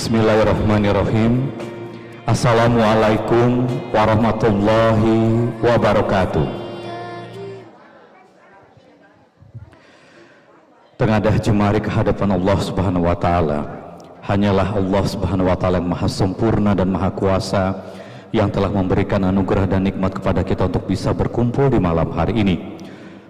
Bismillahirrahmanirrahim. Assalamualaikum warahmatullahi wabarakatuh. Tengadah jemari kehadapan Allah Subhanahu wa taala. Hanyalah Allah Subhanahu wa taala yang maha sempurna dan maha kuasa yang telah memberikan anugerah dan nikmat kepada kita untuk bisa berkumpul di malam hari ini.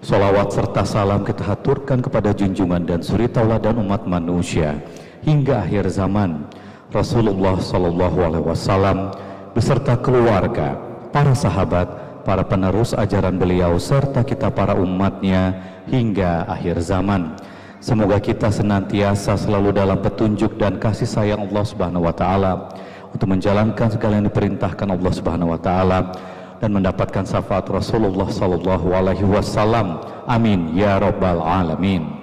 Sholawat serta salam kita haturkan kepada junjungan dan suri tauladan umat manusia hingga akhir zaman, Rasulullah Sallallahu Alaihi Wasallam beserta keluarga, para sahabat, para penerus ajaran beliau serta kita para umatnya hingga akhir zaman. Semoga kita senantiasa selalu dalam petunjuk dan kasih sayang Allah Subhanahu Wa Taala untuk menjalankan segala yang diperintahkan Allah Subhanahu Wa Taala dan mendapatkan syafaat Rasulullah Sallallahu Alaihi Wasallam. Amin ya Rabbal Alamin.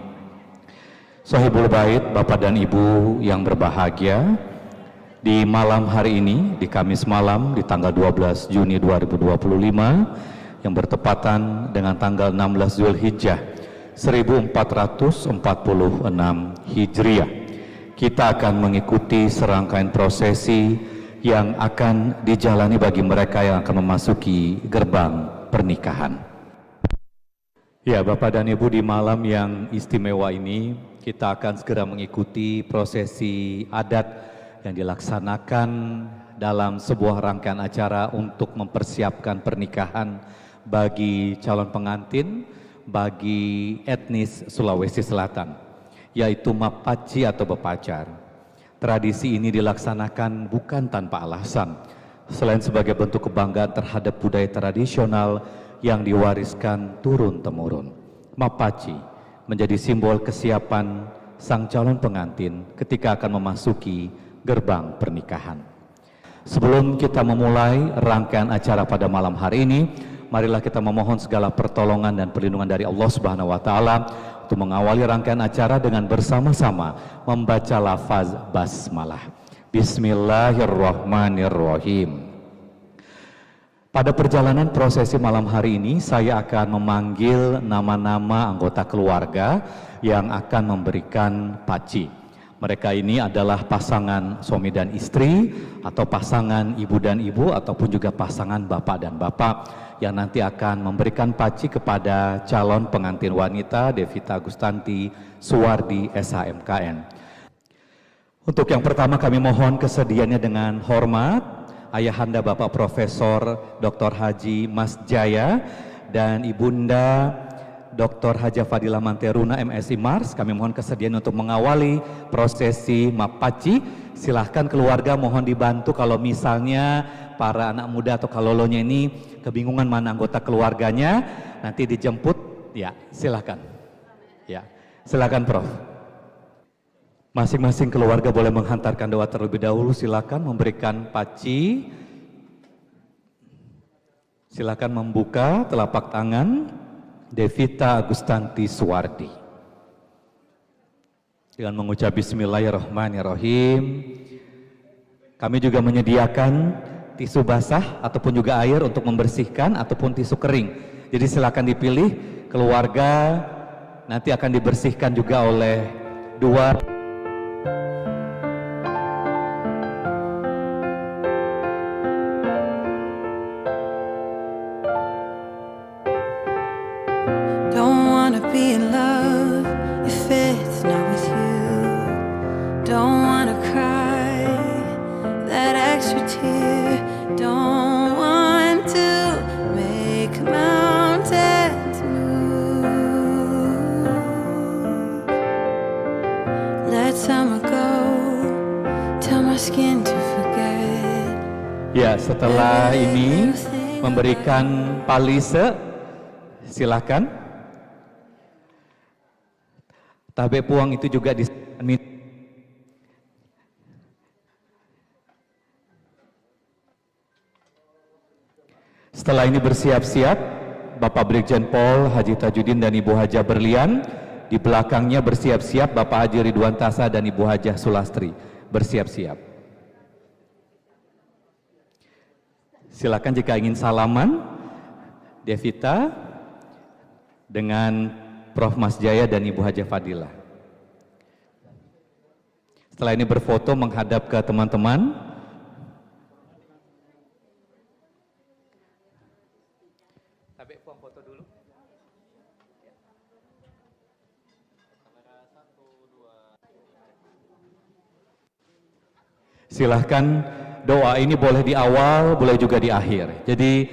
Sahibul Bait, Bapak dan Ibu yang berbahagia, di malam hari ini, di Kamis malam, di tanggal 12 Juni 2025, yang bertepatan dengan tanggal 16 Zulhijjah 1446 Hijriah, kita akan mengikuti serangkaian prosesi yang akan dijalani bagi mereka yang akan memasuki gerbang pernikahan. Ya, Bapak dan Ibu, di malam yang istimewa ini, kita akan segera mengikuti prosesi adat yang dilaksanakan dalam sebuah rangkaian acara untuk mempersiapkan pernikahan bagi calon pengantin bagi etnis Sulawesi Selatan, yaitu Mapaci atau Bepacar. Tradisi ini dilaksanakan bukan tanpa alasan, selain sebagai bentuk kebanggaan terhadap budaya tradisional yang diwariskan turun-temurun. Mapaci menjadi simbol kesiapan sang calon pengantin ketika akan memasuki gerbang pernikahan. Sebelum kita memulai rangkaian acara pada malam hari ini, marilah kita memohon segala pertolongan dan perlindungan dari Allah Subhanahu wa taala untuk mengawali rangkaian acara dengan bersama-sama membaca lafaz basmalah. Bismillahirrahmanirrahim. Pada perjalanan prosesi malam hari ini, saya akan memanggil nama-nama anggota keluarga yang akan memberikan paci. Mereka ini adalah pasangan suami dan istri, atau pasangan ibu dan ibu, ataupun juga pasangan bapak dan bapak yang nanti akan memberikan paci kepada calon pengantin wanita Devita Agustanti Suwardi SHMKN. Untuk yang pertama kami mohon kesediaannya dengan hormat Ayahanda Bapak Profesor Dr. Haji Mas Jaya dan Ibunda Dr. Haja Fadilah Manteruna MSI Mars, kami mohon kesediaan untuk mengawali prosesi Mapaci. Silahkan keluarga mohon dibantu kalau misalnya para anak muda atau kalolonya ini kebingungan mana anggota keluarganya, nanti dijemput, ya silahkan. Ya, silahkan Prof. Masing-masing keluarga boleh menghantarkan doa terlebih dahulu, silakan memberikan paci. Silakan membuka telapak tangan Devita Agustanti Suwardi. Dengan mengucap bismillahirrahmanirrahim. Kami juga menyediakan tisu basah ataupun juga air untuk membersihkan ataupun tisu kering. Jadi silakan dipilih, keluarga nanti akan dibersihkan juga oleh dua setelah ini memberikan palise, silakan. Tabe puang itu juga setelah ini bersiap-siap, Bapak Brigjen Pol Haji Tajudin dan Ibu Hajah Berlian. Di belakangnya bersiap-siap Bapak Haji Ridwan Tasa dan Ibu Hajah Sulastri. Bersiap-siap. Silakan jika ingin salaman, Devita dengan Prof. Mas Jaya dan Ibu Hajah Fadilah. Setelah ini berfoto menghadap ke teman-teman. Silahkan, doa ini boleh di awal, boleh juga di akhir. Jadi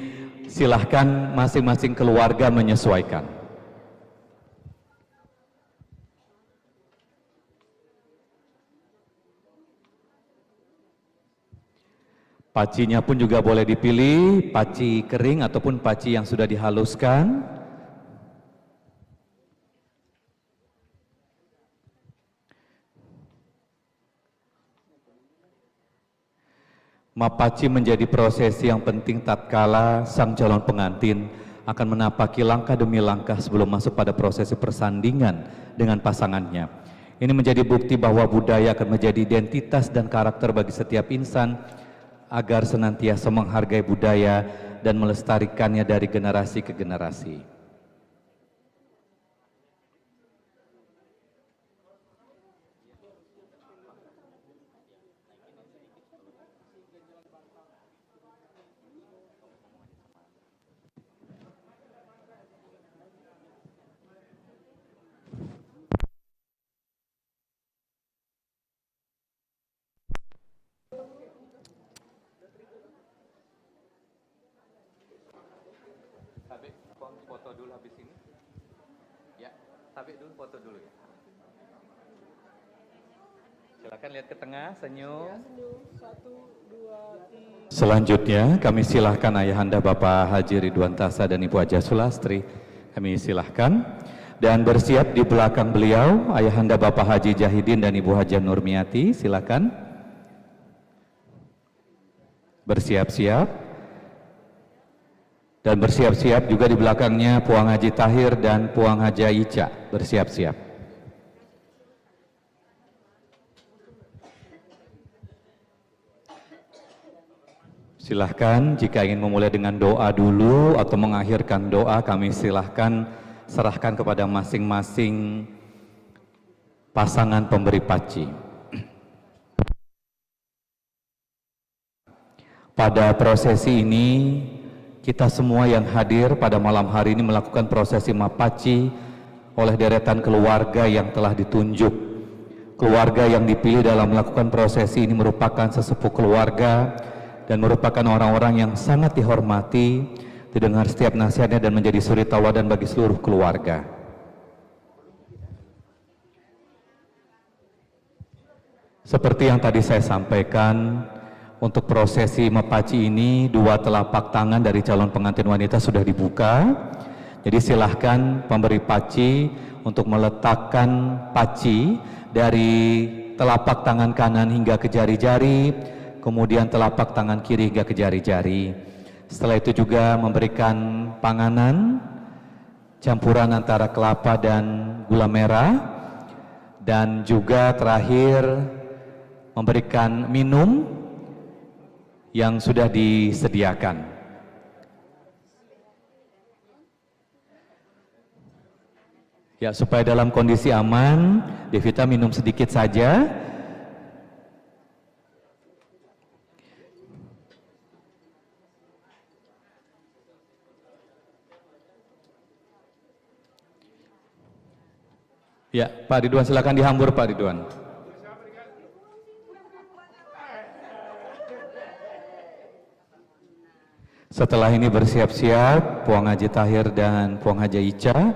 silahkan masing-masing keluarga menyesuaikan. Pacinya pun juga boleh dipilih, paci kering ataupun paci yang sudah dihaluskan. Mapaci menjadi prosesi yang penting tatkala sang calon pengantin akan menapaki langkah demi langkah sebelum masuk pada prosesi persandingan dengan pasangannya. Ini menjadi bukti bahwa budaya akan menjadi identitas dan karakter bagi setiap insan agar senantiasa menghargai budaya dan melestarikannya dari generasi ke generasi. Foto dulu habis ini. Ya, Tabik dulu foto dulu ya. Silakan lihat ke tengah, senyum. Selanjutnya kami silahkan Ayahanda Bapak Haji Ridwan Tasa dan Ibu Haja Sulastri. Kami silahkan dan bersiap di belakang beliau Ayahanda Bapak Haji Jahidin dan Ibu Haja Nurmiati. Silakan bersiap-siap. Dan bersiap-siap juga di belakangnya Puang Haji Tahir dan Puang Haja Ica, bersiap-siap. Silahkan jika ingin memulai dengan doa dulu atau mengakhirkan doa, kami silahkan serahkan kepada masing-masing pasangan pemberi paci. Pada prosesi ini, kita semua yang hadir pada malam hari ini melakukan prosesi mapaci oleh deretan keluarga yang telah ditunjuk. Keluarga yang dipilih dalam melakukan prosesi ini merupakan sesepuh keluarga dan merupakan orang-orang yang sangat dihormati, didengar setiap nasihatnya dan menjadi suri tauladan bagi seluruh keluarga. Seperti yang tadi saya sampaikan, untuk prosesi mapaci ini, dua telapak tangan dari calon pengantin wanita sudah dibuka. Jadi silahkan pemberi paci untuk meletakkan paci dari telapak tangan kanan hingga ke jari-jari, kemudian telapak tangan kiri hingga ke jari-jari. Setelah itu juga memberikan panganan, campuran antara kelapa dan gula merah, dan juga terakhir memberikan minum yang sudah disediakan. Ya, supaya dalam kondisi aman, Devita minum sedikit saja. Ya, Pak Ridwan silakan dihambur Pak Ridwan. Setelah ini bersiap-siap Puang Haji Tahir dan Puang Haja Ica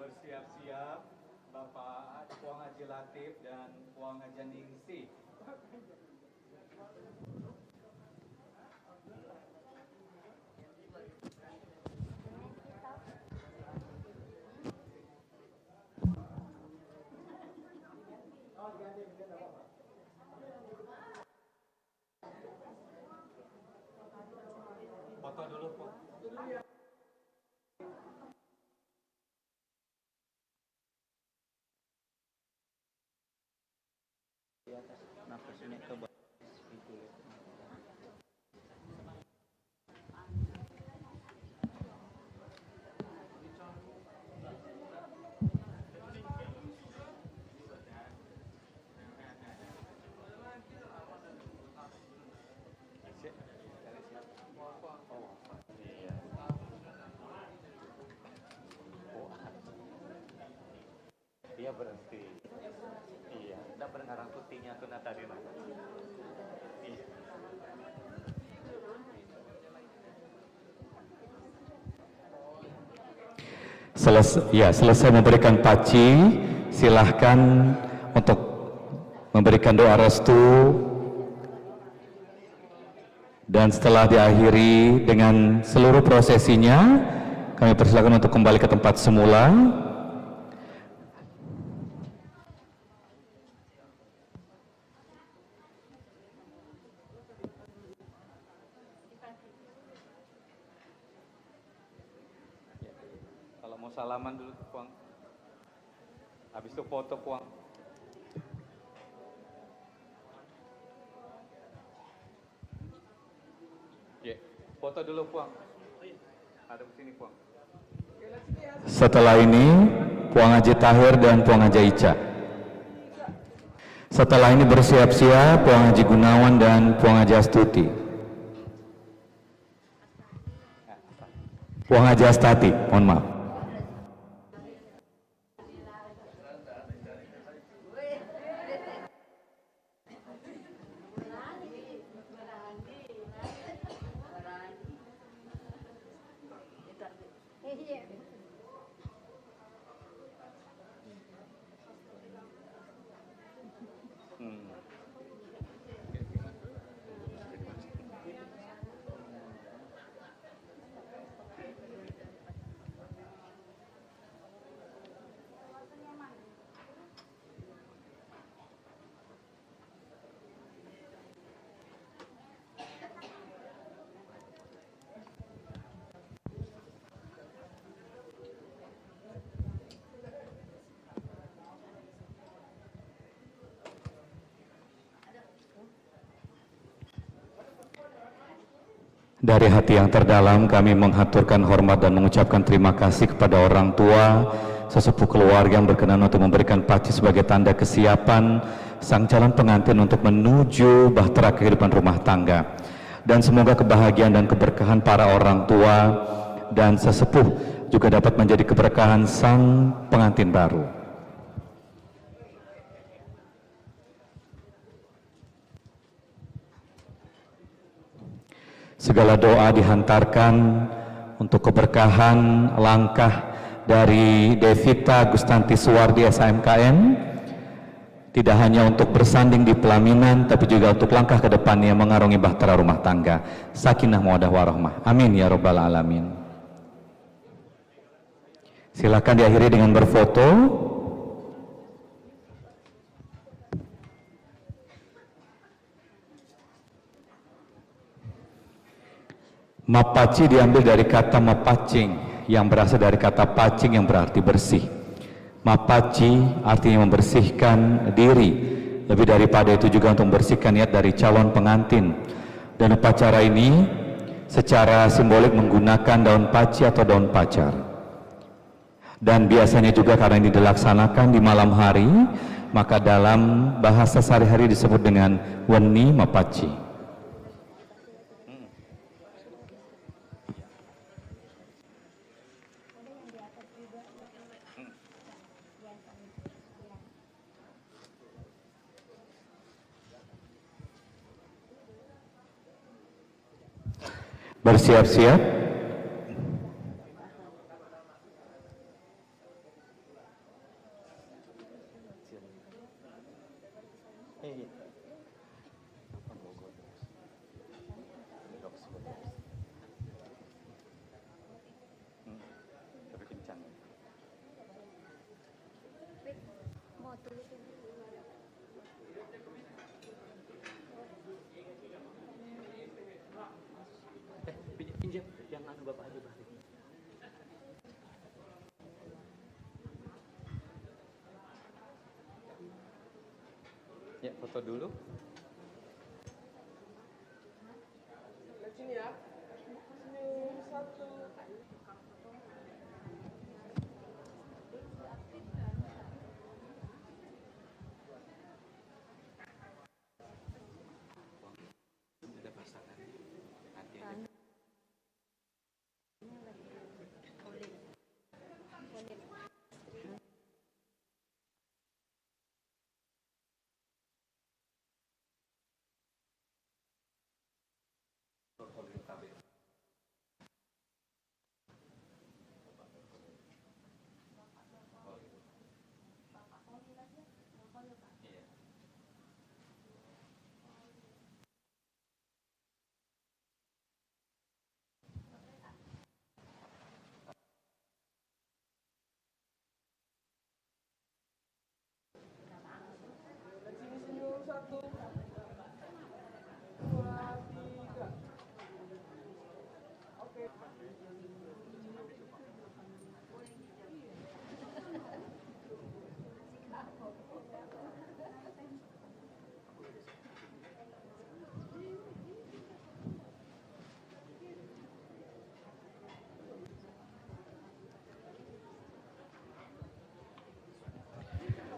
Bersiap-siap Bapak Puang Haji Latif dan Puang Haji Ningsih. Foto dulu, Pak. Di atas nafasnya ke bawah gitu. Iya berhenti. Iya, udah berengarang putihnya tuh tadi. Iya. Selesai memberikan paci, silahkan untuk memberikan doa restu, dan setelah diakhiri dengan seluruh prosesinya, kami persilakan untuk kembali ke tempat semula. Kalau mau salaman dulu, Puang. Habis itu foto, Puang. Ya, foto dulu, Puang. Ada di sini, Puang. Setelah ini, Puang Haji Tahir dan Puang Haji Ica. Setelah ini bersiap-siap Puang Haji Gunawan dan Puang Haji Astuti. Puang Haji Astati, mohon maaf. Dari hati yang terdalam kami menghaturkan hormat dan mengucapkan terima kasih kepada orang tua, sesepuh keluarga yang berkenan untuk memberikan paci sebagai tanda kesiapan sang calon pengantin untuk menuju bahtera kehidupan rumah tangga. Dan semoga kebahagiaan dan keberkahan para orang tua dan sesepuh juga dapat menjadi keberkahan sang pengantin baru. Segala doa dihantarkan untuk keberkahan langkah dari Devita Gustanti Suwardi SHMKN, tidak hanya untuk bersanding di pelaminan, tapi juga untuk langkah ke depannya mengarungi bahtera rumah tangga. Sakinah mawaddah warahmah. Amin ya rabbal alamin. Silakan diakhiri dengan berfoto. Mapaci diambil dari kata mapacing yang berasal dari kata pacing yang berarti bersih. Mapaci artinya membersihkan diri, lebih daripada itu juga untuk membersihkan niat dari calon pengantin. Dan upacara ini secara simbolik menggunakan daun paci atau daun pacar. Dan biasanya juga karena ini dilaksanakan di malam hari, maka dalam bahasa sehari-hari disebut dengan weni mapaci. Bersiap-siap. Bapak aja balik. Ya, foto dulu. Sini ya. Senyum satu. Ada pasangan. Nanti Sini senyum satu. Dua, tiga. Oke.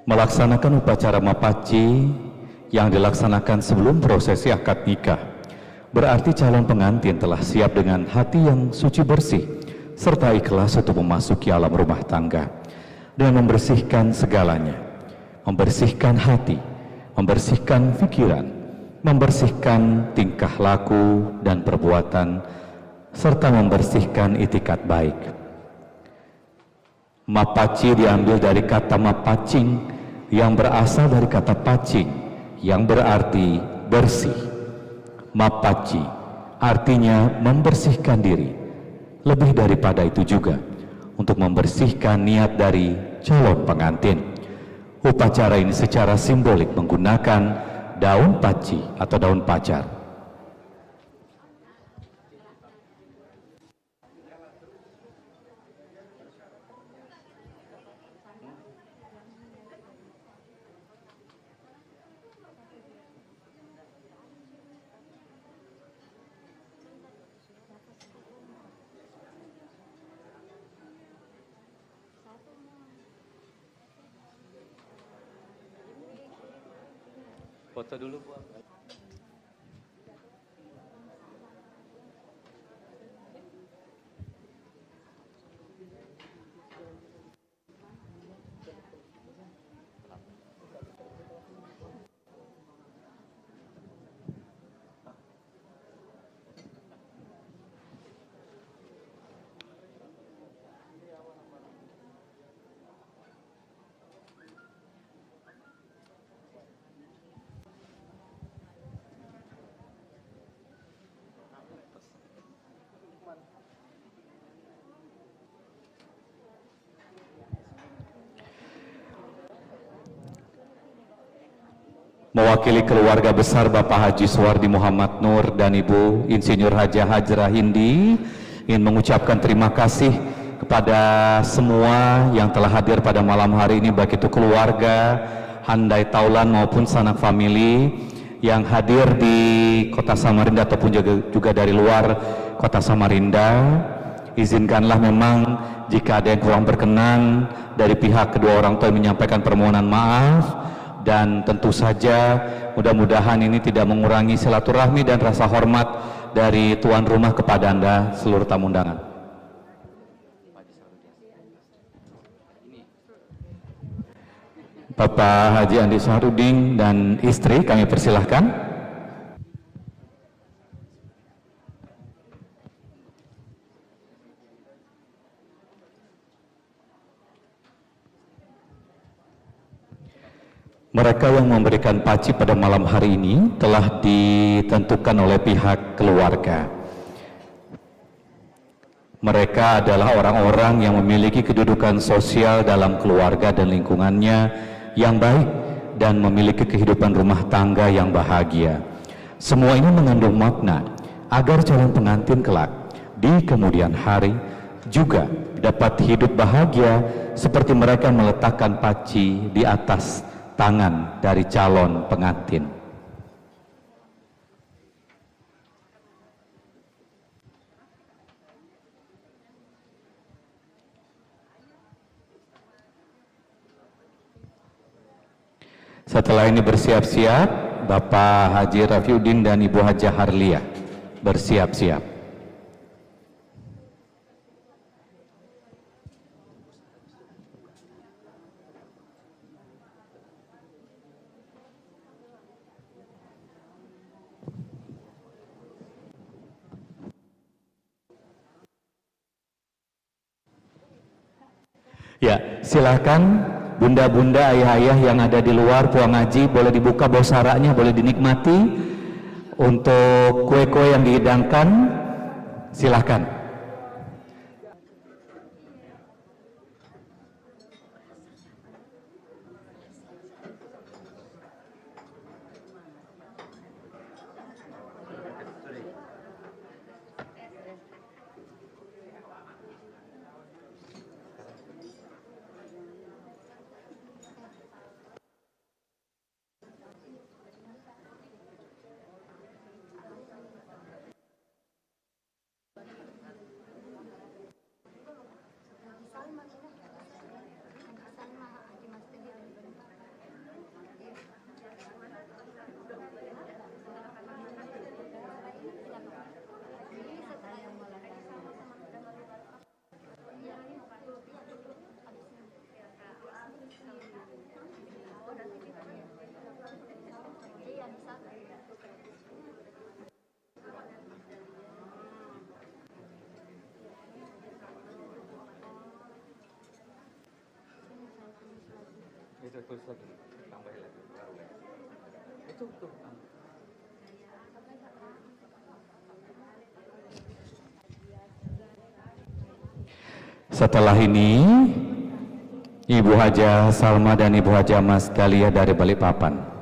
Melaksanakan upacara mapaci yang dilaksanakan sebelum prosesi akad nikah, berarti calon pengantin telah siap dengan hati yang suci bersih, serta ikhlas untuk memasuki alam rumah tangga, dan membersihkan segalanya, membersihkan hati, membersihkan pikiran, membersihkan tingkah laku dan perbuatan, serta membersihkan itikat baik. Mapaci diambil dari kata mapacing yang berasal dari kata pacing yang berarti bersih. Mapaci artinya membersihkan diri. Lebih daripada itu juga untuk membersihkan niat dari calon pengantin. Upacara ini secara simbolik menggunakan daun paci atau daun pacar. foto dulu, Bu. Mewakili keluarga besar Bapak Haji Suwardi Muhammad Nur dan Ibu Insinyur Haja Hajrah Hindi, ingin mengucapkan terima kasih kepada semua yang telah hadir pada malam hari ini, baik itu keluarga, handai taulan maupun sanak famili yang hadir di Kota Samarinda ataupun juga dari luar Kota Samarinda. Izinkanlah memang jika ada yang kurang berkenan dari pihak kedua orang tua menyampaikan permohonan maaf. Dan tentu saja mudah-mudahan ini tidak mengurangi silaturahmi dan rasa hormat dari tuan rumah kepada Anda seluruh tamu undangan. Bapak Haji Andi Saharudin dan istri kami persilahkan. Mereka yang memberikan paci pada malam hari ini telah ditentukan oleh pihak keluarga. Mereka adalah orang-orang yang memiliki kedudukan sosial dalam keluarga dan lingkungannya yang baik dan memiliki kehidupan rumah tangga yang bahagia. Semua ini mengandung makna agar calon pengantin kelak di kemudian hari juga dapat hidup bahagia seperti mereka meletakkan paci di atas tangan dari calon pengantin. Setelah ini bersiap-siap, Bapak Haji Rafiuddin dan Ibu Hajah Harliah bersiap-siap. Ya, silakan bunda-bunda, ayah-ayah yang ada di luar puang haji, boleh dibuka bosaraknya, boleh dinikmati. Untuk kue-kue yang dihidangkan, silakan. Itu tulis lagi, tambahin lagi, baru lagi. Itu. Setelah ini, Ibu Hajah Salma dan Ibu Hajah Mas Dahlia dari Balikpapan.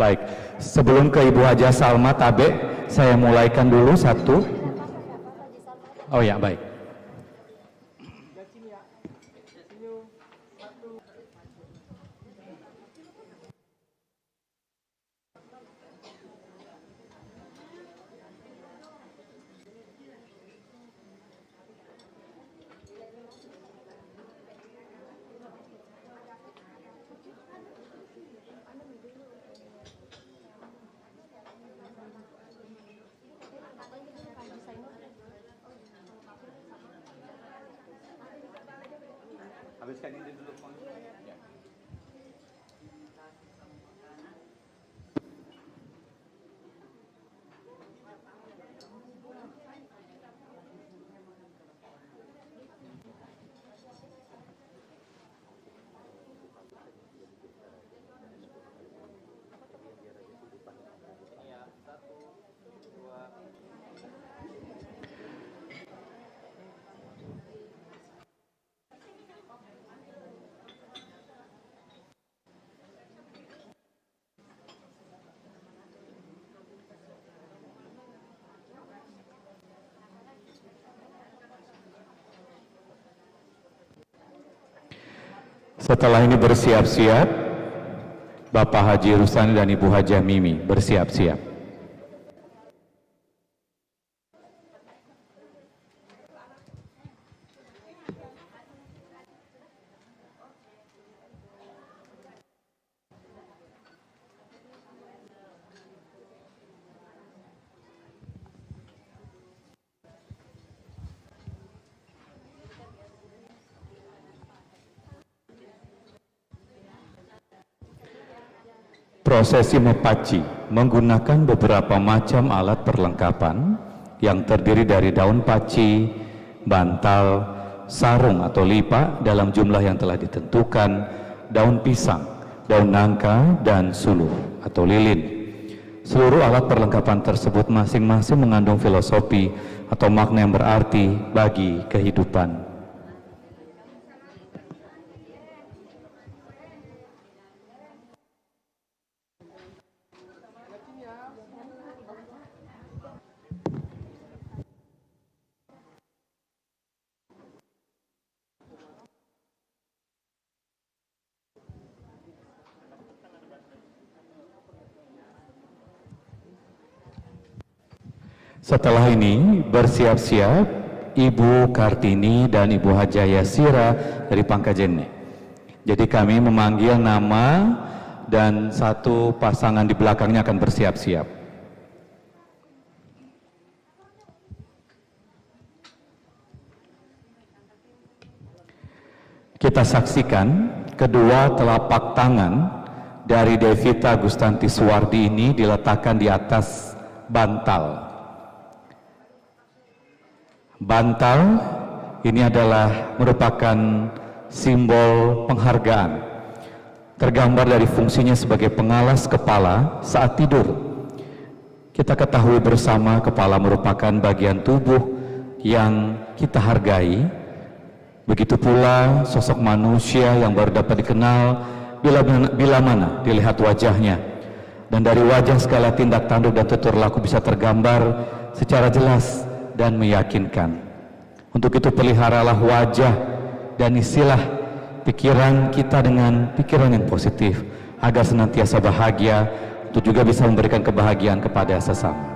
Baik, sebelum ke Ibu Hajah Salma Tabe, saya mulaikan dulu satu. Oh ya, baik. Habiskan ini dulu. Ya. Setelah ini bersiap-siap, Bapak Haji Rusani dan Ibu Hajah Mimi bersiap-siap. Prosesi mepaci menggunakan beberapa macam alat perlengkapan yang terdiri dari daun paci, bantal, sarung atau lipa dalam jumlah yang telah ditentukan, daun pisang, daun nangka, dan suluh atau lilin. Seluruh alat perlengkapan tersebut masing-masing mengandung filosofi atau makna yang berarti bagi kehidupan. Setelah ini bersiap-siap Ibu Kartini dan Ibu Hajah Yasira dari Pangkajene. Jadi kami memanggil nama dan satu pasangan di belakangnya akan bersiap-siap. Kita saksikan kedua telapak tangan dari Devita Gustanti Suwardi ini diletakkan di atas bantal. Bantal ini adalah merupakan simbol penghargaan. Tergambar dari fungsinya sebagai pengalas kepala saat tidur. Kita ketahui bersama kepala merupakan bagian tubuh yang kita hargai. Begitu pula sosok manusia yang baru dapat dikenal bila mana dilihat wajahnya. Dan dari wajah segala tindak tanduk dan tutur laku bisa tergambar secara jelas dan meyakinkan. Untuk itu peliharalah wajah dan isilah pikiran kita dengan pikiran yang positif agar senantiasa bahagia, untuk juga bisa memberikan kebahagiaan kepada sesama.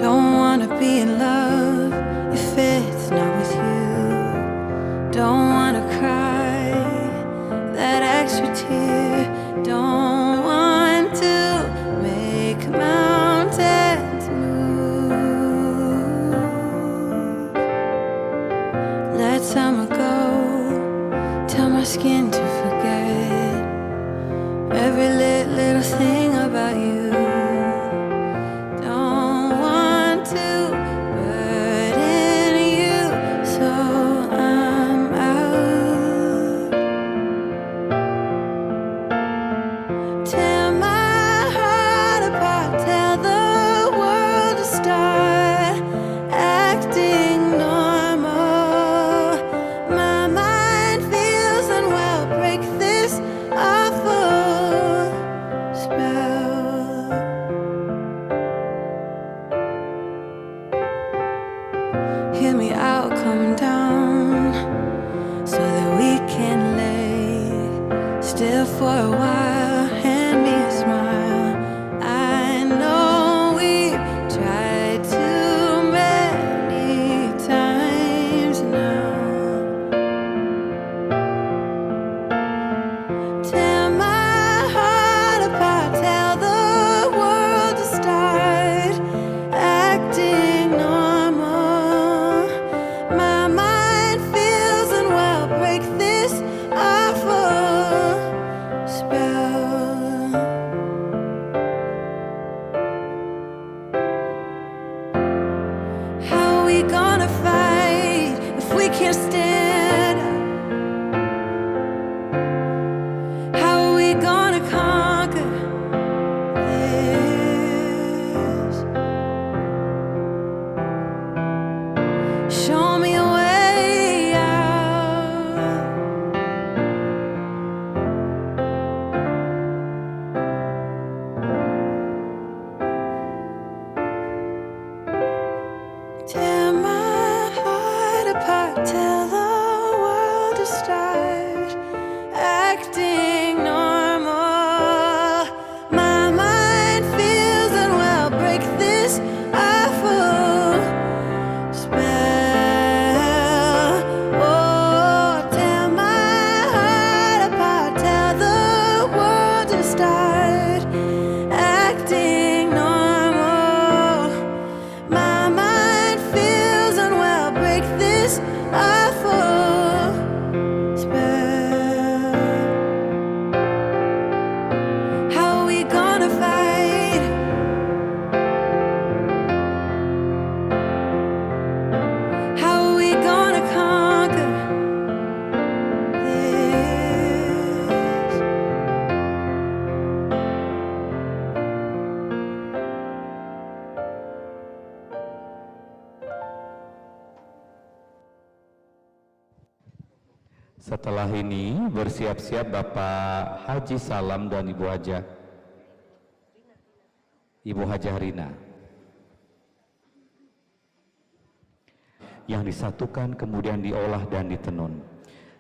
Don't wanna be in love if it's not with you. Don't wanna cry that extra tear. Don't want to make mountains move. Let summer go, tell my skin to forget every little thing about you. Hear me out, calm down, so that we can lay still for a while. Hand me a smile. I know we've tried too many times now. Tear my heart apart, tell the world to start acting normal. My mind feels unwell, break this awful spell. Setelah ini bersiap-siap Bapak Haji Salam dan Ibu Hajah Rina yang disatukan kemudian diolah dan ditenun.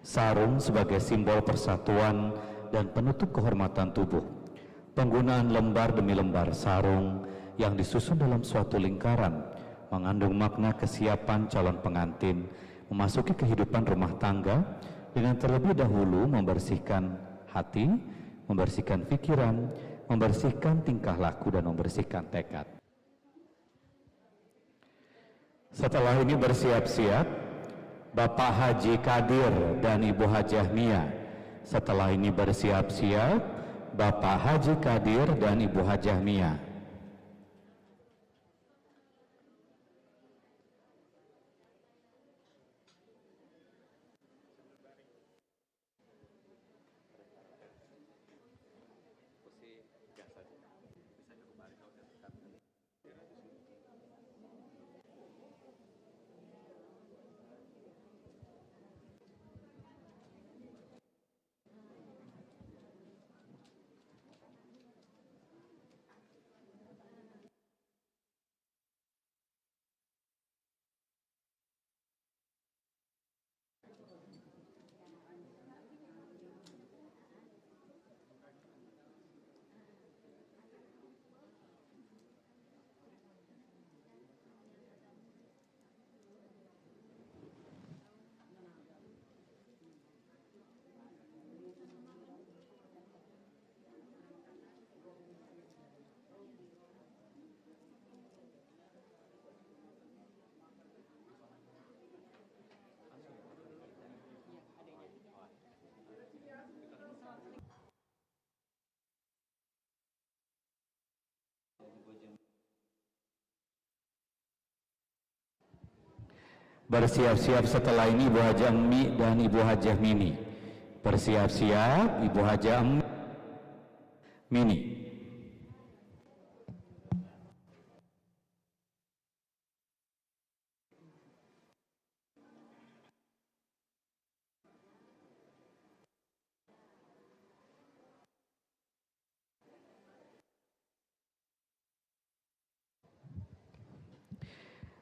Sarung sebagai simbol persatuan dan penutup kehormatan tubuh. Penggunaan lembar demi lembar sarung yang disusun dalam suatu lingkaran mengandung makna kesiapan calon pengantin memasuki kehidupan rumah tangga dengan terlebih dahulu membersihkan hati, membersihkan pikiran, membersihkan tingkah laku dan membersihkan tekad. Setelah ini bersiap-siap Bapak Haji Kadir dan Ibu Hajah Mia. Setelah ini bersiap-siap Bapak Haji Kadir dan Ibu Hajah Mia. Bersiap-siap setelah ini Ibu Hajah Emmi dan Ibu Hajah Mini. Bersiap-siap Ibu Hajah Emmi Mini.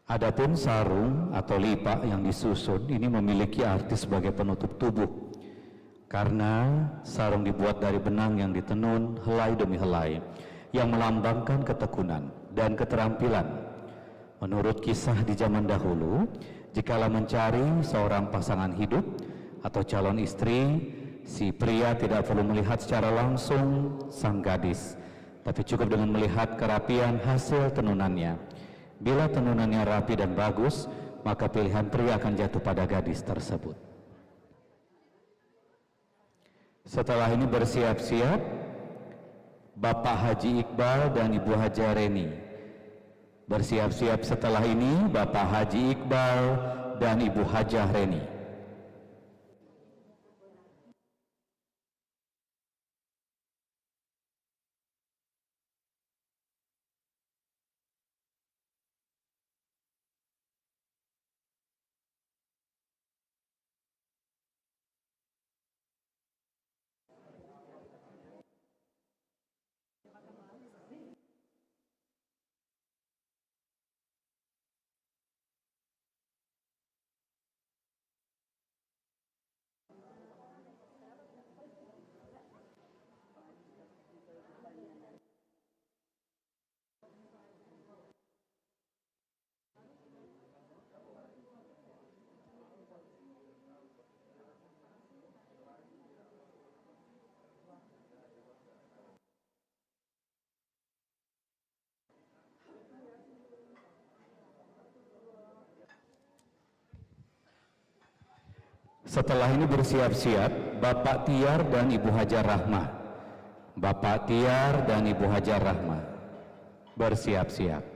Adapun sarung atau lipak yang disusun ini memiliki arti sebagai penutup tubuh. Karena sarung dibuat dari benang yang ditenun helai demi helai yang melambangkan ketekunan dan keterampilan. Menurut kisah di zaman dahulu, jikalau mencari seorang pasangan hidup atau calon istri, si pria tidak perlu melihat secara langsung sang gadis, tapi cukup dengan melihat kerapian hasil tenunannya. Bila tenunannya rapi dan bagus, maka pilihan pria akan jatuh pada gadis tersebut. Setelah ini bersiap-siap Bapak Haji Iqbal dan Ibu Hajah Reni. Bersiap-siap setelah ini Bapak Haji Iqbal dan Ibu Hajah Reni. Setelah ini bersiap-siap Bapak Tiar dan Ibu Hajah Rahmah. Bapak Tiar dan Ibu Hajah Rahmah. Bersiap-siap.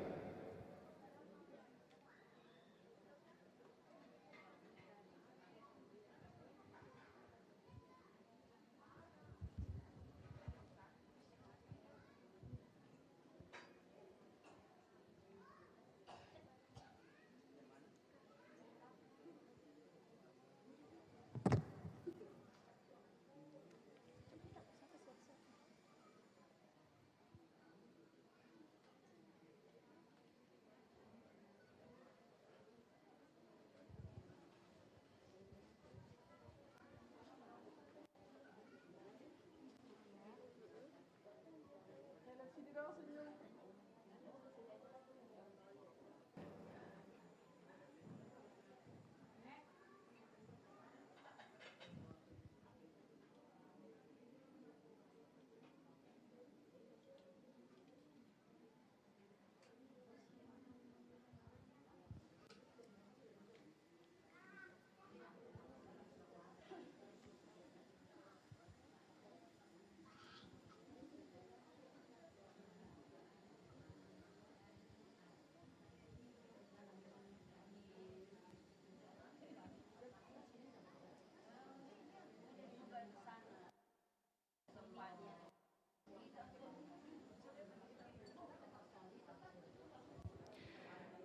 Ika senyum.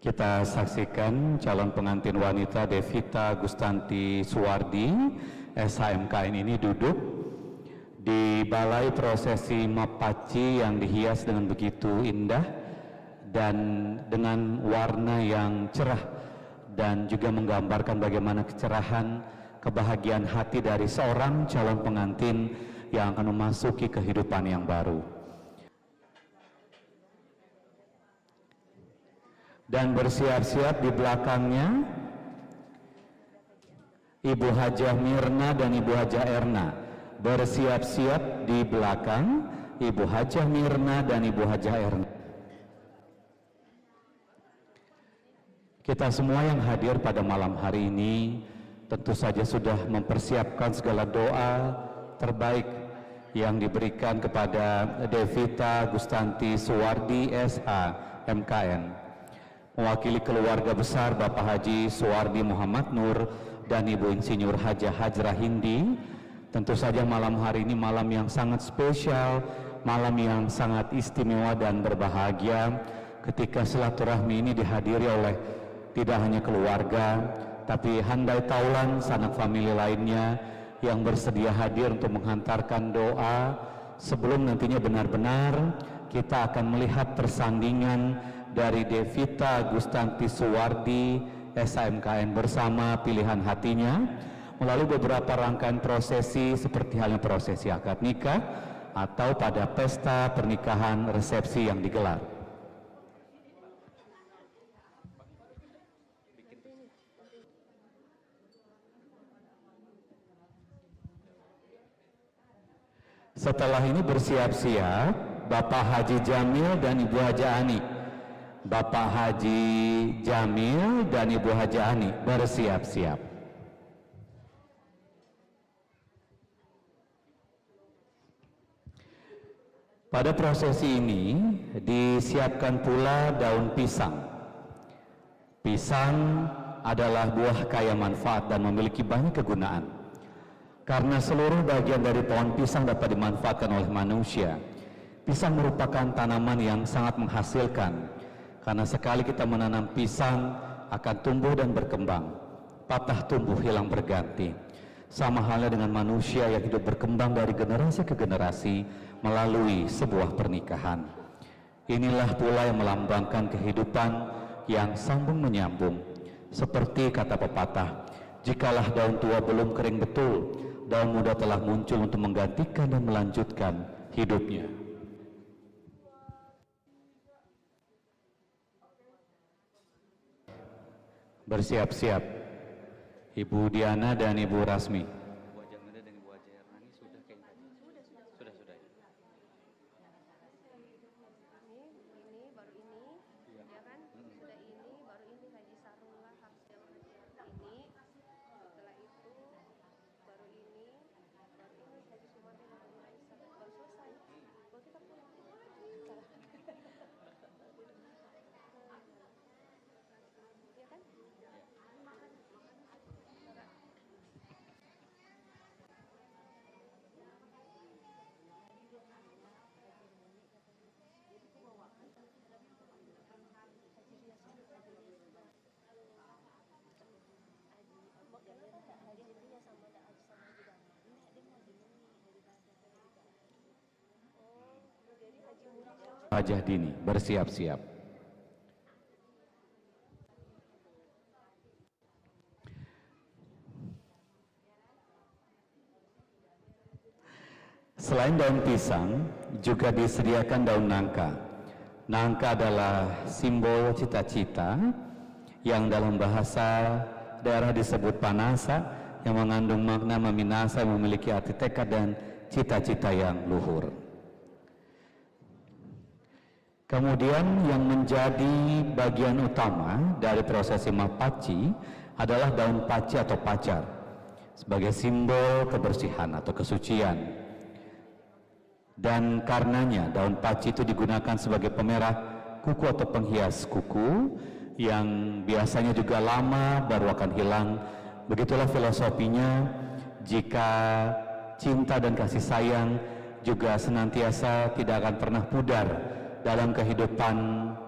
Kita saksikan calon pengantin wanita Devita Gustanti Suwardi, SHMKN ini duduk di balai prosesi Mapaci yang dihias dengan begitu indah dan dengan warna yang cerah dan juga menggambarkan bagaimana kecerahan, kebahagiaan hati dari seorang calon pengantin yang akan memasuki kehidupan yang baru. Dan bersiap-siap di belakangnya Ibu Hajah Mirna dan Ibu Hajah Erna. Bersiap-siap di belakang Ibu Hajah Mirna dan Ibu Hajah Erna. Kita semua yang hadir pada malam hari ini tentu saja sudah mempersiapkan segala doa terbaik yang diberikan kepada Devita Gustanti Suwardi SH MKN. Mewakili keluarga besar Bapak Haji Suwardi Muhammad Nur dan Ibu Insinyur Hajah Hajrah Hindi, tentu saja malam hari ini malam yang sangat spesial, malam yang sangat istimewa dan berbahagia ketika silaturahmi ini dihadiri oleh tidak hanya keluarga, tapi handai taulan sanak famili lainnya yang bersedia hadir untuk menghantarkan doa sebelum nantinya benar-benar kita akan melihat persandingan dari Devita Gustanti Suwardi SHMKN bersama pilihan hatinya melalui beberapa rangkaian prosesi seperti halnya prosesi akad nikah atau pada pesta pernikahan resepsi yang digelar. Setelah ini bersiap-siap Bapak Haji Jamil dan Ibu Hajah Ani. Bapak Haji Jamil dan Ibu Hajah Ani bersiap-siap. Pada prosesi ini disiapkan pula daun pisang. Pisang adalah buah kaya manfaat dan memiliki banyak kegunaan. Karena seluruh bagian dari pohon pisang dapat dimanfaatkan oleh manusia. Pisang merupakan tanaman yang sangat menghasilkan. Karena sekali kita menanam pisang akan tumbuh dan berkembang, patah tumbuh hilang berganti. Sama halnya dengan manusia yang hidup berkembang dari generasi ke generasi melalui sebuah pernikahan. Inilah pula yang melambangkan kehidupan yang sambung menyambung. Seperti kata pepatah, jikalah daun tua belum kering betul, daun muda telah muncul untuk menggantikan dan melanjutkan hidupnya. Bersiap-siap Ibu Diana dan Ibu Rasmi. Ibu Hajah Mirna dan Ibu Hajah Erna ini sudah kayaknya tadi. Sudah. Ini baru ini, ya kan? Sudah ini, baru ini Haji Sarullah Hafsah Haji ini. Setelah itu baru ini Haji Sumati dan Haji Aisyah baru selesai. Baru kita pulang. Ya kan? Hajah Dini bersiap-siap. Selain daun pisang, juga disediakan daun nangka. Nangka adalah simbol cita-cita yang dalam bahasa daerah disebut panasa, yang mengandung makna meminasa, yang memiliki arti tekad dan cita-cita yang luhur. Kemudian yang menjadi bagian utama dari prosesi mapaci adalah daun paci atau pacar sebagai simbol kebersihan atau kesucian. Dan karenanya daun paci itu digunakan sebagai pemerah kuku atau penghias kuku yang biasanya juga lama baru akan hilang. Begitulah filosofinya jika cinta dan kasih sayang juga senantiasa tidak akan pernah pudar dalam kehidupan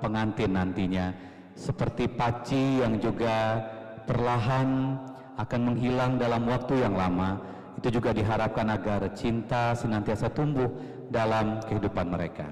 pengantin nantinya. Seperti paci yang juga perlahan akan menghilang dalam waktu yang lama, itu juga diharapkan agar cinta senantiasa tumbuh dalam kehidupan mereka.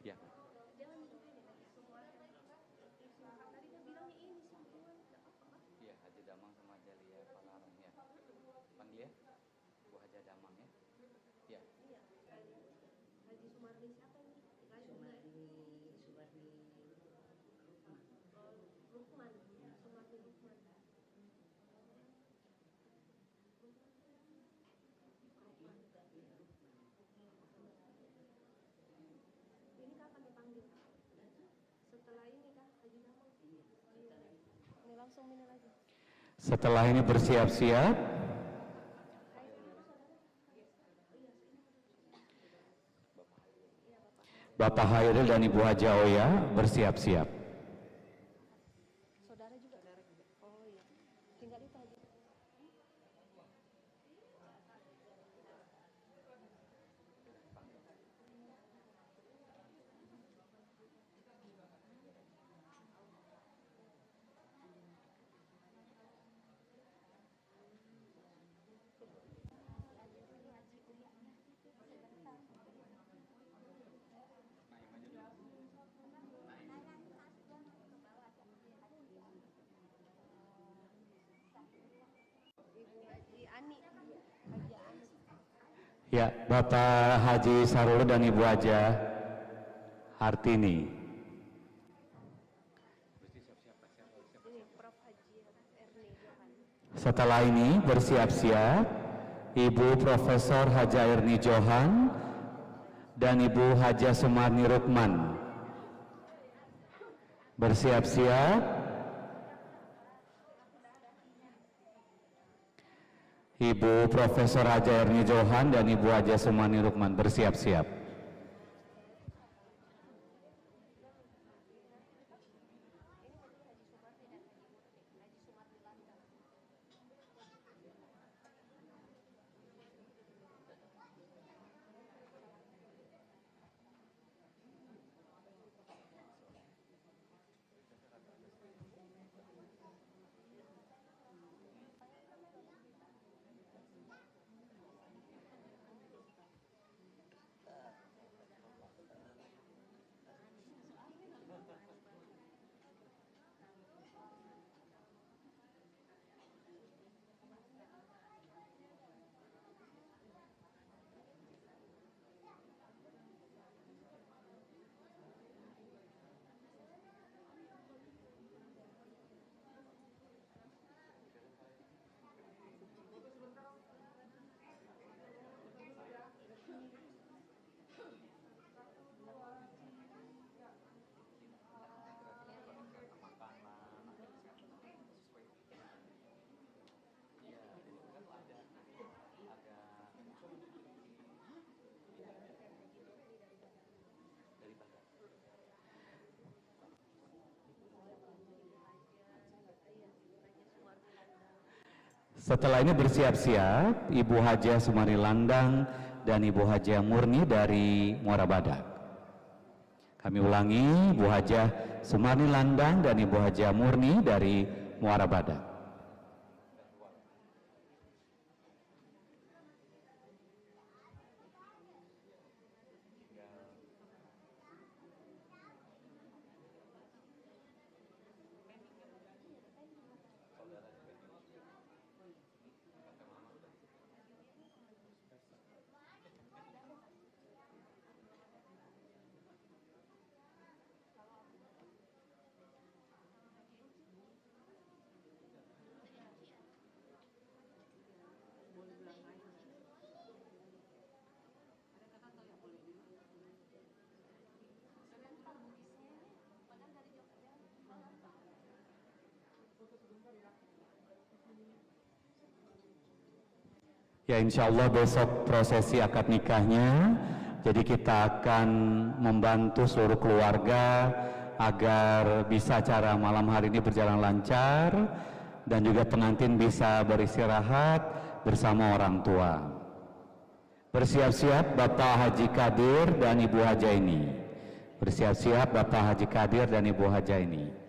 Ya. Iya, Haji Damang sama Jalia Palarang ya. Panggil ya, Bu Haja Damang ya. Ya. Iya, Haji Sumarni siapa ini? Sumarni Lukman, Sumarni Lukman. Ini kapan dipanggil? Setelah ini kah Haji Damang? Ini langsung ini lagi. Setelah ini bersiap-siap. Bapak Hairil dan Ibu Haja Oya bersiap-siap. Saudara juga? Oh iya. Tinggal itu aja. Ibu Haji Ani. Haji Ani. Ya, Bapak Haji Sarul dan Ibu Haja Hartini. Ini Prof. Haji Erni Johan. Setelah ini bersiap-siap Ibu Profesor Haja Erni Johan dan Ibu Haja Sumarni Rukman. Bersiap-siap. Ibu Profesor Haja Erni Johan dan Ibu Haja Sumarni Rukman bersiap-siap. Setelah ini bersiap-siap Ibu Hajah Sumari Landang dan Ibu Hajah Murni dari Muara Badak. Kami ulangi, Ibu Hajah Sumari Landang dan Ibu Hajah Murni dari Muara Badak. Ya, insya Allah besok prosesi akad nikahnya, jadi kita akan membantu seluruh keluarga agar bisa acara malam hari ini berjalan lancar dan juga pengantin bisa beristirahat bersama orang tua. Bersiap-siap Bapak Haji Kadir dan Ibu Hajah ini. Bersiap-siap Bapak Haji Kadir dan Ibu Hajah ini.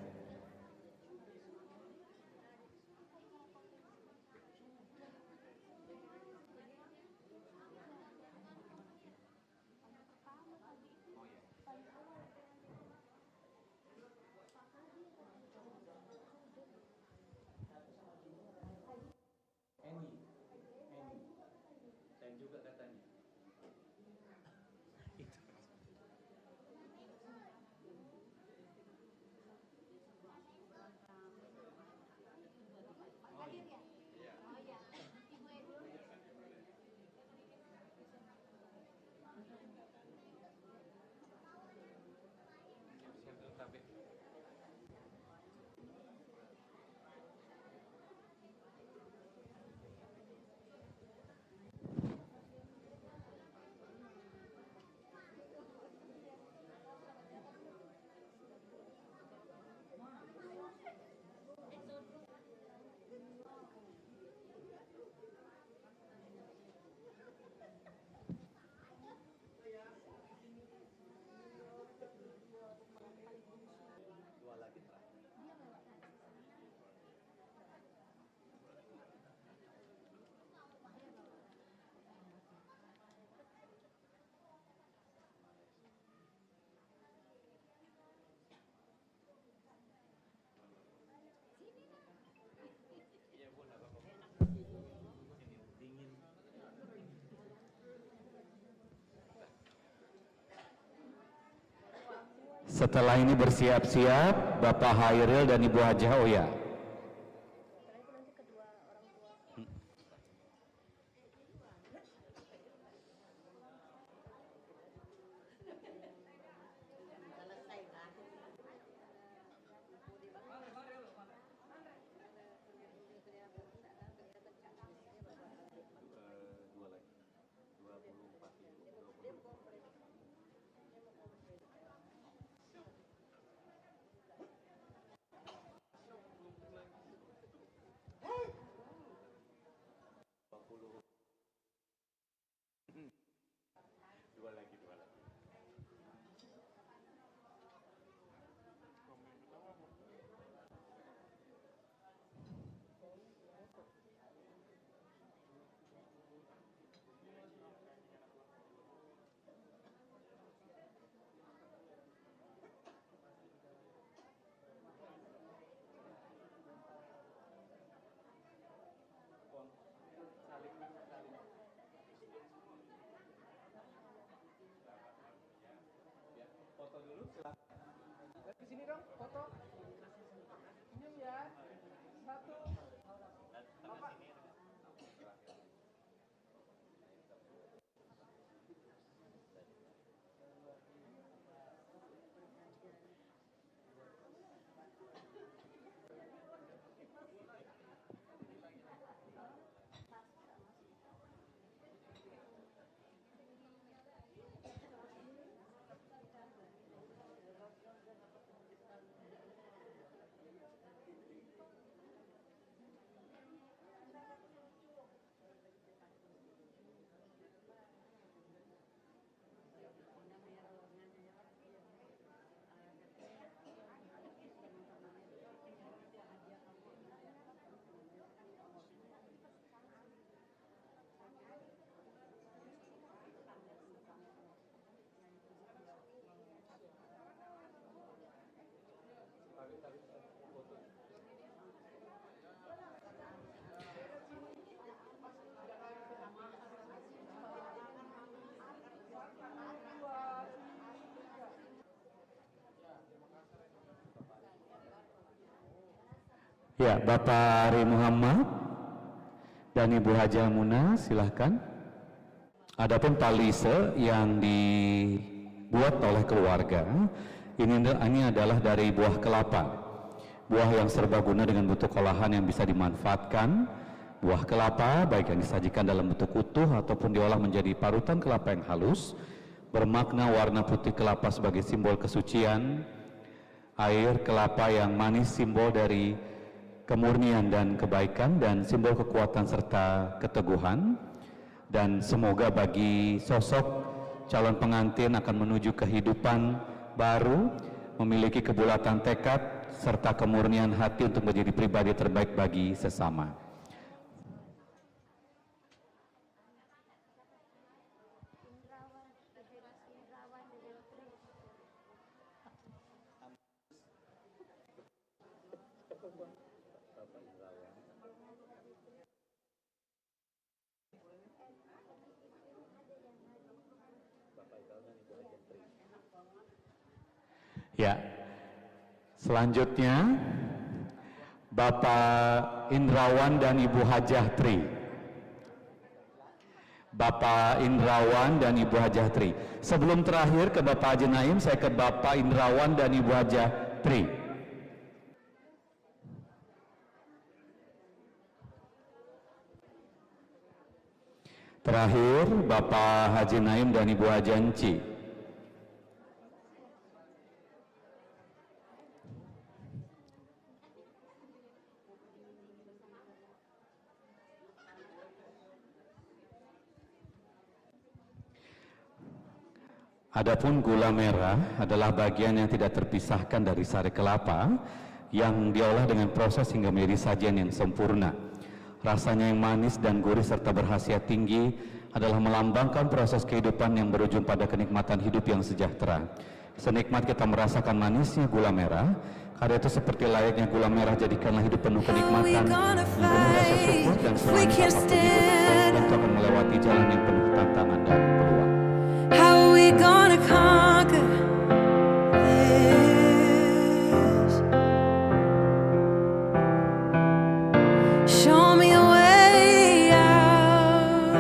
Dan juga katanya Setelah ini bersiap-siap Bapak Hairil dan Ibu Hajah Oya. foto dulu silakan. Dari sini dong, foto. Senyum ya. Satu. Bapak. Ya, Bapak Ari Muhammad dan Ibu Hajah Muna, silahkan. Adapun talise yang dibuat oleh keluarga, ini adalah dari buah kelapa. Buah yang serbaguna dengan bentuk olahan yang bisa dimanfaatkan. Buah kelapa, baik yang disajikan dalam bentuk utuh ataupun diolah menjadi parutan kelapa yang halus, bermakna warna putih kelapa sebagai simbol kesucian, air kelapa yang manis simbol dari kemurnian dan kebaikan dan simbol kekuatan serta keteguhan. Dan semoga bagi sosok calon pengantin akan menuju kehidupan baru, memiliki kebulatan tekad serta kemurnian hati untuk menjadi pribadi terbaik bagi sesama. Ya, selanjutnya Bapak Indrawan dan Ibu Hajah Tri. Bapak Indrawan dan Ibu Hajah Tri. Sebelum terakhir ke Bapak Haji Naim, saya ke Bapak Indrawan dan Ibu Hajah Tri. Terakhir Bapak Haji Naim dan Ibu Hajah Enci. Adapun gula merah adalah bagian yang tidak terpisahkan dari sari kelapa yang diolah dengan proses hingga menjadi sajian yang sempurna. Rasanya yang manis dan gurih serta berkhasiat tinggi adalah melambangkan proses kehidupan yang berujung pada kenikmatan hidup yang sejahtera. Senikmat kita merasakan manisnya gula merah, karena itu seperti layaknya gula merah jadikanlah hidup penuh kenikmatan, penuh rasa syukur dan semuanya apapun hidup tentu akan melewati jalan yang penuh tantangan dan peluang. How are we gonna conquer this? Show me a way out.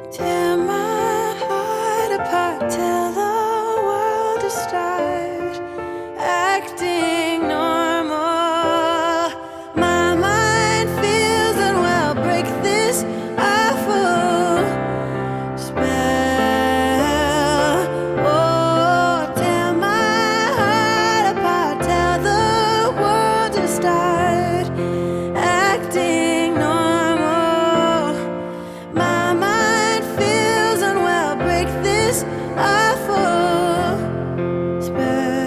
Tear my heart apart, tell the world to start acting normal. My mind feels unwell, break this awful spell. Oh, tear my heart apart, tell the world to start acting normal. My mind feels unwell, break this awful spell.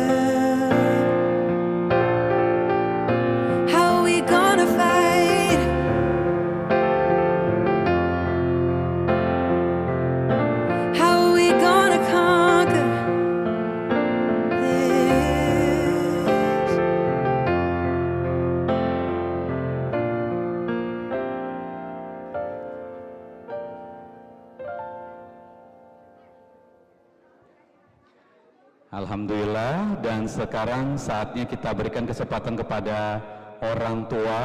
How are we gonna fight? How are we gonna conquer this? Alhamdulillah, dan sekarang saatnya kita berikan kesempatan kepada orang tua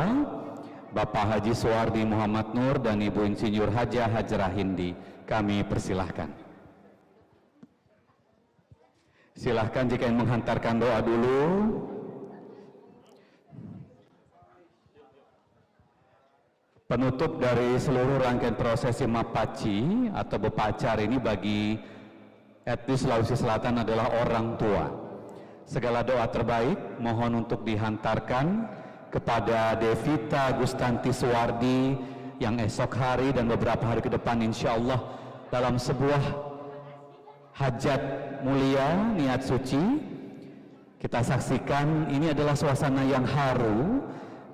Bapak Haji Suwardi Muhammad Nur dan Ibu Insinyur Hajah Hajrah Hindi. Kami persilahkan. Silahkan jika ingin menghantarkan doa dulu. Penutup dari seluruh rangkaian prosesi Mapaci atau Bepacar ini bagi etnis Sulawesi Selatan adalah orang tua. Segala doa terbaik mohon untuk dihantarkan kepada Devita Gustanti Suwardi yang esok hari dan beberapa hari ke depan insya Allah dalam sebuah hajat mulia niat suci. Kita saksikan ini adalah suasana yang haru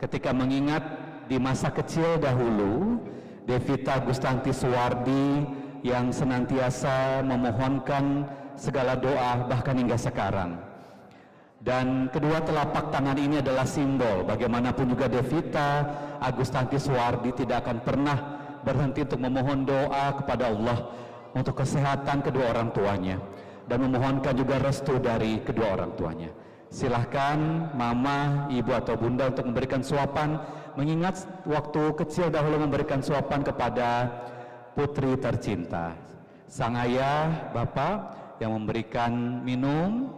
ketika mengingat di masa kecil dahulu Devita Gustanti Suwardi yang senantiasa memohonkan segala doa bahkan hingga sekarang. Dan kedua telapak tangan ini adalah simbol bagaimanapun juga Devita Gustanti Suwardi tidak akan pernah berhenti untuk memohon doa kepada Allah untuk kesehatan kedua orang tuanya dan memohonkan juga restu dari kedua orang tuanya. Silahkan mama, ibu atau bunda untuk memberikan suapan, mengingat waktu kecil dahulu memberikan suapan kepada putri tercinta. Sang ayah, bapak yang memberikan minum,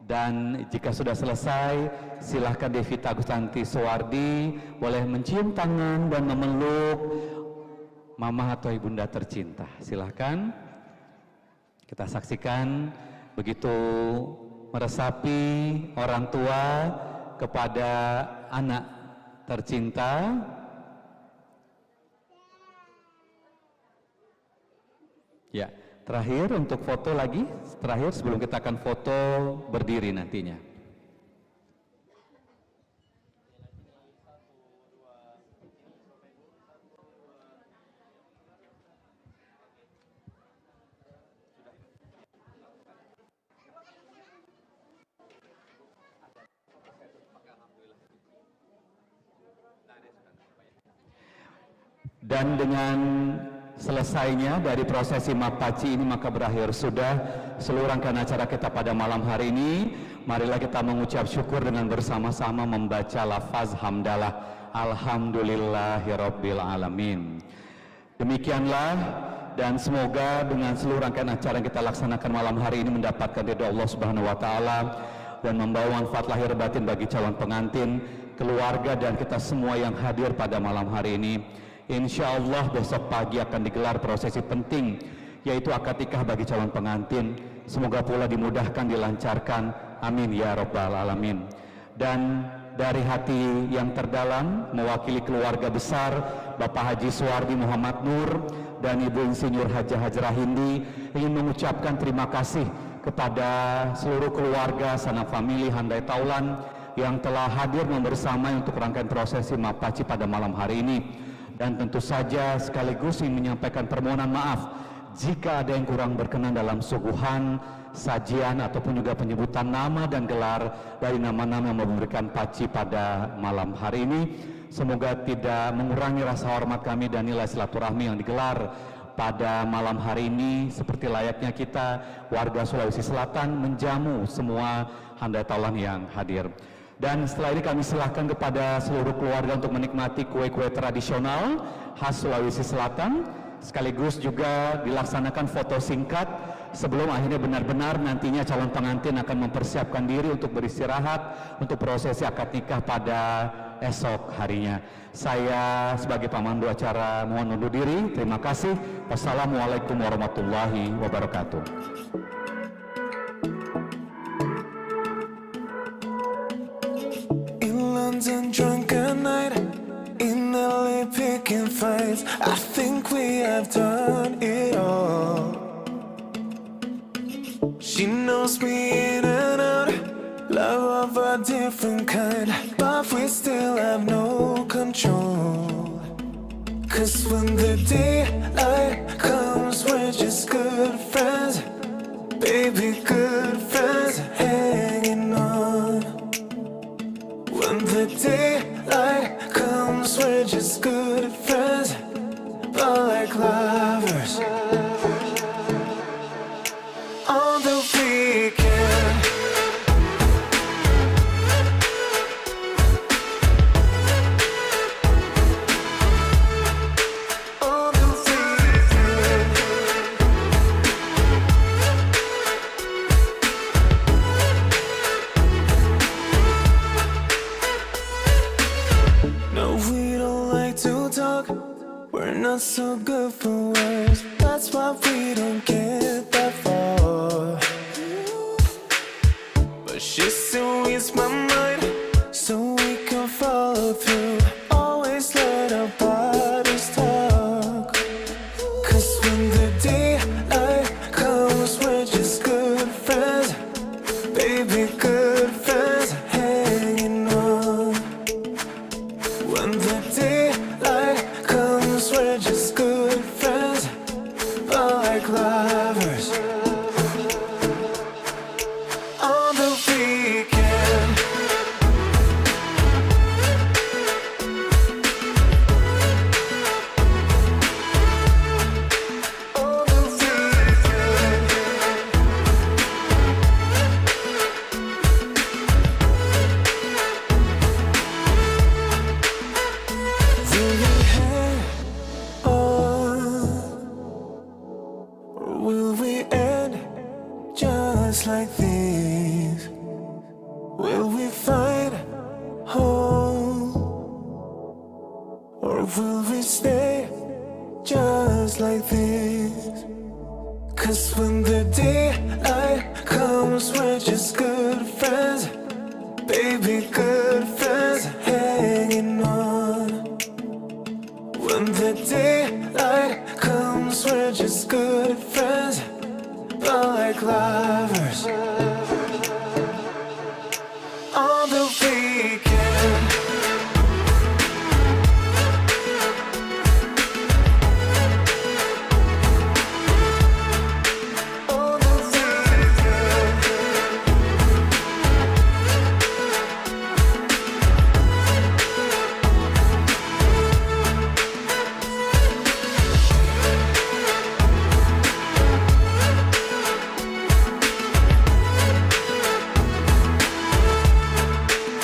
dan jika sudah selesai silahkan Devita Agustanti Suwardi boleh mencium tangan dan memeluk mama atau ibunda tercinta. Silahkan kita saksikan begitu meresapi orang tua kepada anak tercinta. Ya, terakhir untuk foto lagi, terakhir sebelum kita akan foto berdiri nantinya. Dan dengan selesainya dari prosesi Mapaci ini maka berakhir sudah seluruh rangkaian acara kita pada malam hari ini. Marilah kita mengucap syukur dengan bersama-sama membaca lafaz hamdalah alhamdulillahirabbil alamin. Demikianlah, dan semoga dengan seluruh rangkaian acara yang kita laksanakan malam hari ini mendapatkan ridha Allah Subhanahu wa taala dan membawa manfaat lahir batin bagi calon pengantin, keluarga dan kita semua yang hadir pada malam hari ini. Insya Allah besok pagi akan digelar prosesi penting, yaitu akad nikah bagi calon pengantin. Semoga pula dimudahkan, dilancarkan, amin ya rabbal alamin. Dan dari hati yang terdalam mewakili keluarga besar Bapak Haji Suwardi Muhammad Nur dan Ibu Insinyur Hajah Hajrah Hindi ingin mengucapkan terima kasih kepada seluruh keluarga sanak famili Handai Taulan yang telah hadir membersamai untuk rangkaian prosesi Mapaci pada malam hari ini. Dan tentu saja sekaligus ingin menyampaikan permohonan maaf jika ada yang kurang berkenan dalam suguhan, sajian ataupun juga penyebutan nama dan gelar dari nama-nama yang memberikan paci pada malam hari ini. Semoga tidak mengurangi rasa hormat kami dan nilai silaturahmi yang digelar pada malam hari ini, seperti layaknya kita warga Sulawesi Selatan menjamu semua Handai Taulan yang hadir. Dan setelah ini kami silahkan kepada seluruh keluarga untuk menikmati kue-kue tradisional khas Sulawesi Selatan, sekaligus juga dilaksanakan foto singkat sebelum akhirnya benar-benar nantinya calon pengantin akan mempersiapkan diri untuk beristirahat untuk prosesi akad nikah pada esok harinya. Saya sebagai pemandu acara mohon undur diri. Terima kasih. Wassalamualaikum warahmatullahi wabarakatuh. Drunk at night, in LA picking fights. I think we have done it all. She knows me in and out, love of a different kind, but we still have no control. Cause when the daylight comes, we're just good friends, baby, good friends, hanging on. When the daylight comes, we're just good friends, but like lovers on the weekend. On the weekend. No, we don't like to talk, we're not so good for words, that's why we don't get that far. But she still reads my mind, so we can follow through, always let our bodies talk. Cause when the daylight comes, we're just good friends, baby, good friends, hanging on. When the daylight comes, we're just good friends, but like lovers on the weekend. Or will we stay just like this? 'Cause when the daylight comes, we're just good friends. Baby, good friends hanging on. When the daylight comes, we're just good friends, but like lovers on the weekend. On the weekend.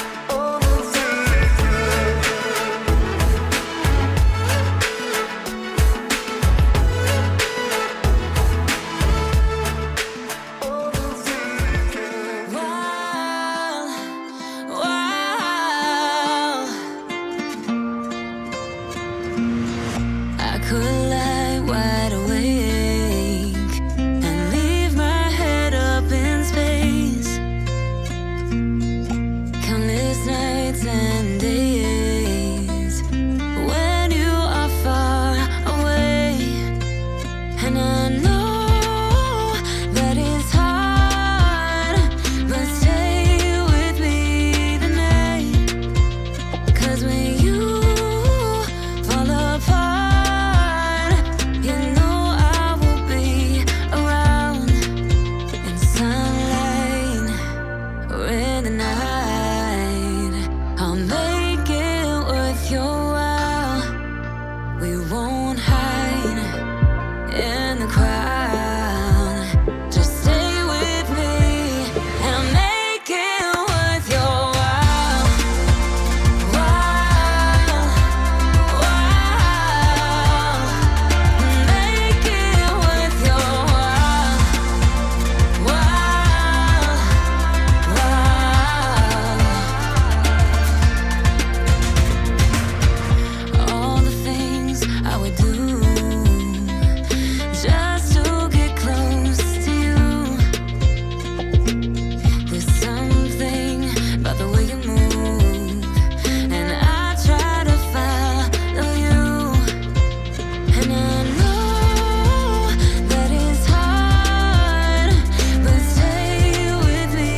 On the weekend. On the weekend. I could lie wide awake and leave my head up in space. Countless nights and days when you are far away, and I know that it's hard, but stay with me tonight. 'Cause when you fall apart, you know I will be around in sunlight or in the night. I'll make it worth your while. We won't hide in the crowd. Just stay with me and I'll make it worth your while. Make it worth your while. All the things I would do just to get close to you. There's something about the way you move, and I try to follow you. And I know that it's hard, but stay with me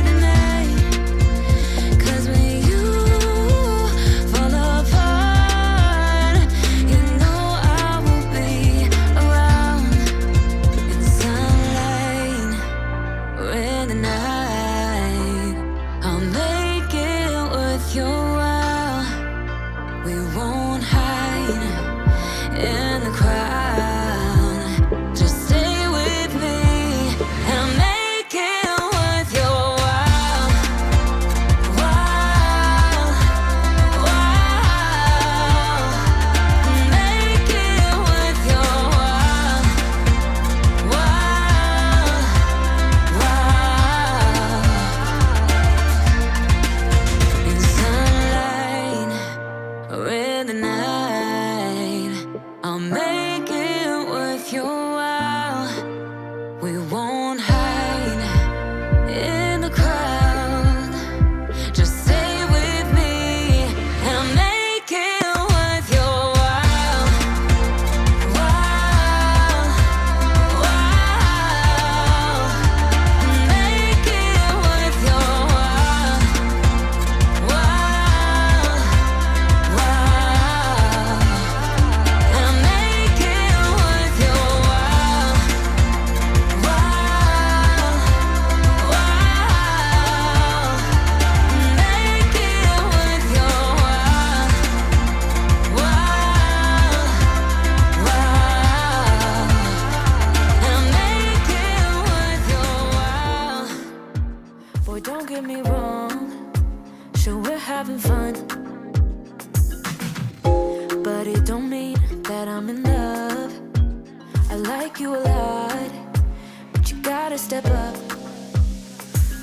tonight. 'Cause when you fall apart, you know I will be around in sunlight or in the night. I'll make it worth your while. We won't hide in the crowd. Just stay with me and I'll make it worth your while. Make it worth your while. In sunlight or in the night, I'll make it worth your while. We won't hide in the crowd. Just stay with me and I'll make it worth your while. Make it worth your while. And I'll make it worth your while. Make it worth your while. And I'll make it worth your while. Boy, don't get me wrong, sure we're having fun, but it don't mean that I'm in love. I like you a lot, but you gotta step up.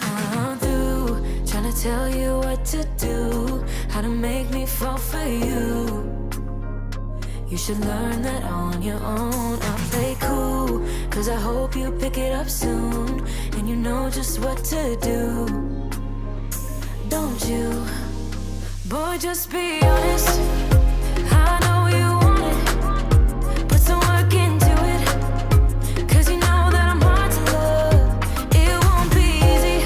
I'm through trying to tell you what to do, how to make me fall for you. You should learn that on your own. I play cool, cause I hope you pick it up soon. And you know just what to do, don't you? Boy, just be honest. I know you want it. Put some work into it, cause you know that I'm hard to love. It won't be easy,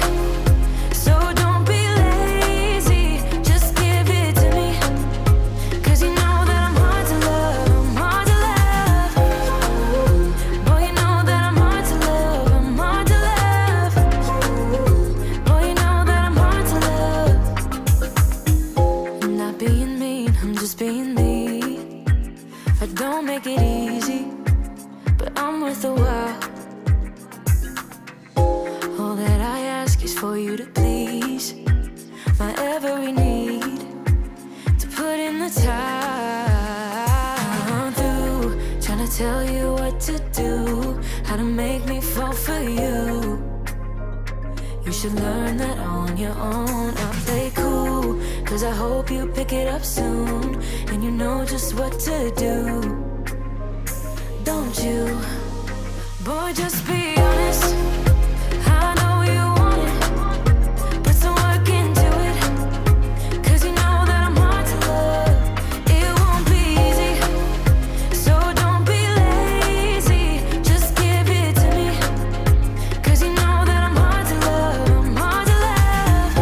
so don't be lazy. Just give it to me, cause you know that I'm hard to love. I'm hard to love. Boy, you know that I'm hard to love. I'm hard to love. Boy, you know that I'm hard to love. I'm not being mean, I'm just being me. I don't make it easy, but I'm worth a while. All that I ask is for you to please my every need, to put in the time. I'm through trying to tell you what to do, how to make me fall for you. You should learn that on your own. I play cool, cause I hope you pick it up soon. And you know just what to do, don't you? Boy, just be honest. I know you want it. Put some work into it, cause you know that I'm hard to love. It won't be easy, so don't be lazy. Just give it to me, cause you know that I'm hard to love. I'm hard to love.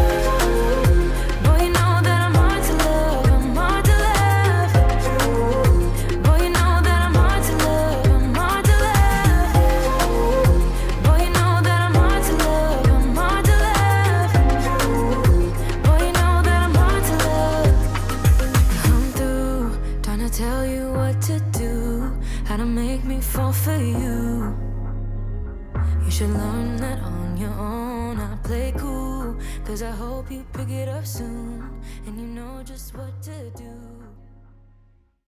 Boy, you know that I'm hard to love. I'm hard to love. Boy, you know that I'm hard to love. I'm hard to love. Boy, you know that I'm hard to love. I'm hard to love. Boy, you know that I'm hard to love. I'm through trying to tell you what to do, how to make me fall for you. You should learn that on your own. I play cool, cause I hope you pick it up soon. And you know just what